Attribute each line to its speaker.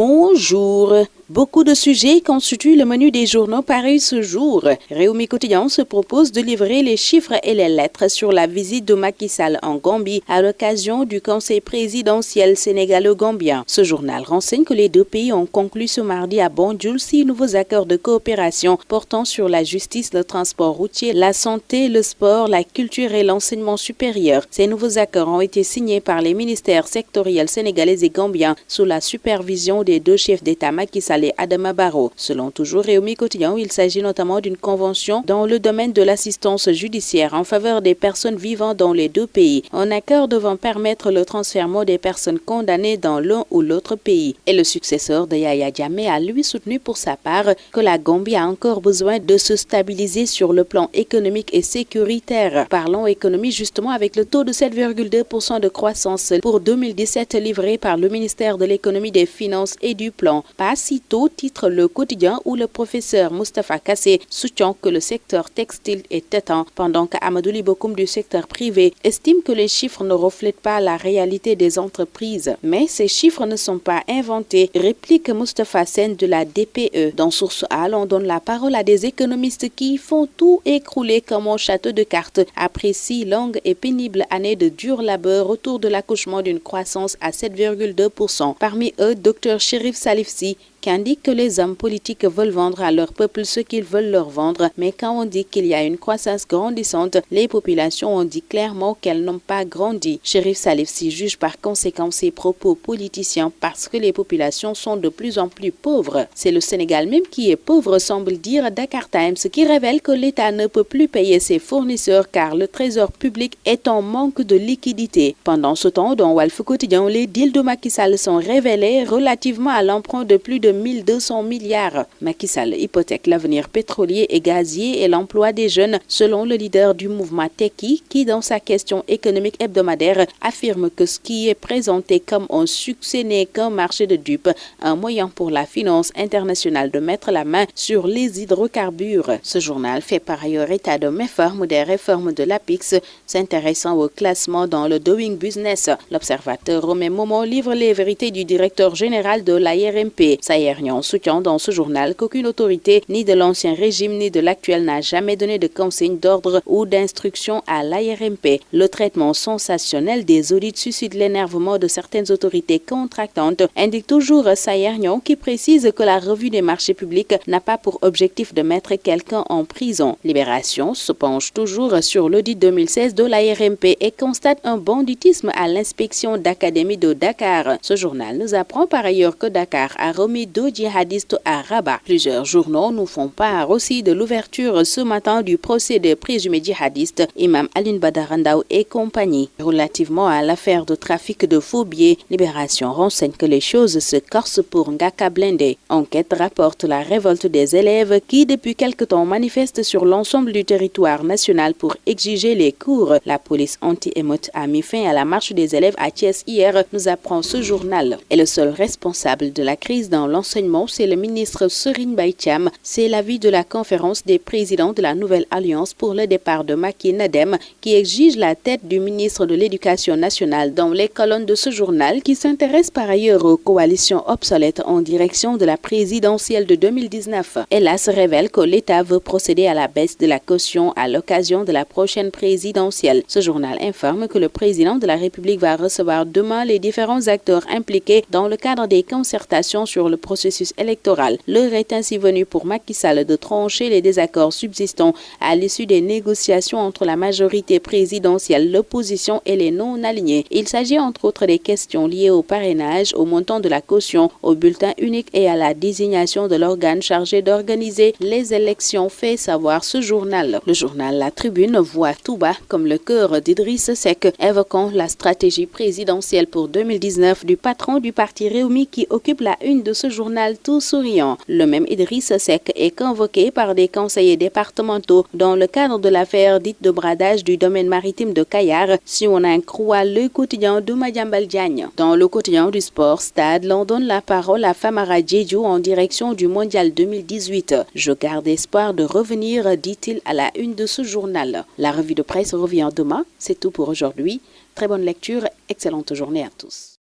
Speaker 1: Bonjour. Beaucoup de sujets constituent le menu des journaux parus ce jour. Réumi Quotidien se propose de livrer les chiffres et les lettres sur la visite de Macky Sall en Gambie à l'occasion du Conseil présidentiel sénégalo-gambien. Ce journal renseigne que les deux pays ont conclu ce mardi à Banjul 6 nouveaux accords de coopération portant sur la justice, le transport routier, la santé, le sport, la culture et l'enseignement supérieur. Ces nouveaux accords ont été signés par les ministères sectoriels sénégalais et gambiens sous la supervision des deux chefs d'État Macky Sall et Adama Barrow. Selon toujours Réumi Quotidien, il s'agit notamment d'une convention dans le domaine de l'assistance judiciaire en faveur des personnes vivant dans les deux pays, un accord devant permettre le transfèrement des personnes condamnées dans l'un ou l'autre pays. Et le successeur de Yaya Jammeh a lui soutenu pour sa part que la Gambie a encore besoin de se stabiliser sur le plan économique et sécuritaire. Parlons économie justement avec le taux de 7,2% de croissance pour 2017 livré par le ministère de l'économie, des finances et du plan. Pas si tôt, titre le quotidien où le professeur Moustapha Kassé soutient que le secteur textile est éteint, pendant qu'Amadouli Bokoum du secteur privé estime que les chiffres ne reflètent pas la réalité des entreprises. Mais ces chiffres ne sont pas inventés, réplique Moustapha Sen de la DPE. Dans Source A, on donne la parole à des économistes qui font tout écrouler comme un château de cartes après 6 longues et pénibles années de dur labeur autour de l'accouchement d'une croissance à 7,2%. Parmi eux, Dr Chérif Salifsi, qui indique que les hommes politiques veulent vendre à leur peuple ce qu'ils veulent leur vendre, mais quand on dit qu'il y a une croissance grandissante, les populations ont dit clairement qu'elles n'ont pas grandi. Chérif Salifsi juge par conséquent ses propos politiciens parce que les populations sont de plus en plus pauvres. C'est le Sénégal même qui est pauvre, semble dire Dakar Times, qui révèle que l'État ne peut plus payer ses fournisseurs car le trésor public est en manque de liquidité. Pendant ce temps, dans Walf Quotidien, les deals de Macky Sall sont révélés relativement à l'emprunt de plus de 1200 milliards. Macky Sall hypothèque l'avenir pétrolier et gazier et l'emploi des jeunes, selon le leader du mouvement Tekki, qui dans sa question économique hebdomadaire affirme que ce qui est présenté comme un succès n'est qu'un marché de dupes, un moyen pour la finance internationale de mettre la main sur les hydrocarbures. Ce journal fait par ailleurs état de méforme des réformes de l'APIX, s'intéressant au classement dans le Doing Business. L'observateur Romain Momo livre les vérités du directeur général de l'ARMP. Sayernian soutient dans ce journal qu'aucune autorité, ni de l'ancien régime ni de l'actuel, n'a jamais donné de consignes d'ordre ou d'instruction à l'ARMP. Le traitement sensationnel des audits suscite l'énervement de certaines autorités contractantes, indique toujours Sayernian, qui précise que la revue des marchés publics n'a pas pour objectif de mettre quelqu'un en prison. Libération se penche toujours sur l'audit 2016 de l'ARMP et constate un banditisme à l'inspection d'académie de Dakar. Ce journal nous apprend par ailleurs que Dakar a remis 2 djihadistes à Rabat. Plusieurs journaux nous font part aussi de l'ouverture ce matin du procès des présumés djihadistes Imam Aline Badarandao et compagnie. Relativement à l'affaire de trafic de faux billets, Libération renseigne que les choses se corsent pour Ngaka Blindé. Enquête rapporte la révolte des élèves qui depuis quelque temps manifestent sur l'ensemble du territoire national pour exiger les cours. La police anti-émeute a mis fin à la marche des élèves à Thiès hier, nous apprend ce journal. Et le seul responsable de la crise dans l'enseignement, c'est le ministre Serigne Mbaye Thiam. C'est l'avis de la conférence des présidents de la nouvelle alliance pour le départ de Macky Nadem qui exige la tête du ministre de l'Éducation nationale dans les colonnes de ce journal qui s'intéresse par ailleurs aux coalitions obsolètes en direction de la présidentielle de 2019. Hélas révèle que l'État veut procéder à la baisse de la caution à l'occasion de la prochaine présidentielle. Ce journal informe que le président de la République va recevoir demain les différents acteurs impliqués dans le cadre des concertations sur le processus électoral. L'heure est ainsi venue pour Macky Sall de trancher les désaccords subsistants à l'issue des négociations entre la majorité présidentielle, l'opposition et les non-alignés. Il s'agit entre autres des questions liées au parrainage, au montant de la caution, au bulletin unique et à la désignation de l'organe chargé d'organiser les élections, fait savoir ce journal. Le journal La Tribune voit tout bas comme le cœur d'Idriss Seck, évoquant la stratégie présidentielle pour 2019 du patron du parti Réumi qui occupe la une de ce journal tout souriant. Le même Idriss Seck est convoqué par des conseillers départementaux dans le cadre de l'affaire dite de bradage du domaine maritime de Kayar, si on en croit le quotidien de Madiambal Diagne. Dans le quotidien du sport Stade, l'on donne la parole à Famara Diédhiou en direction du mondial 2018. Je garde espoir de revenir, dit-il à la une de ce journal. La revue de presse revient demain. C'est tout pour aujourd'hui. Très bonne lecture, excellente journée à tous.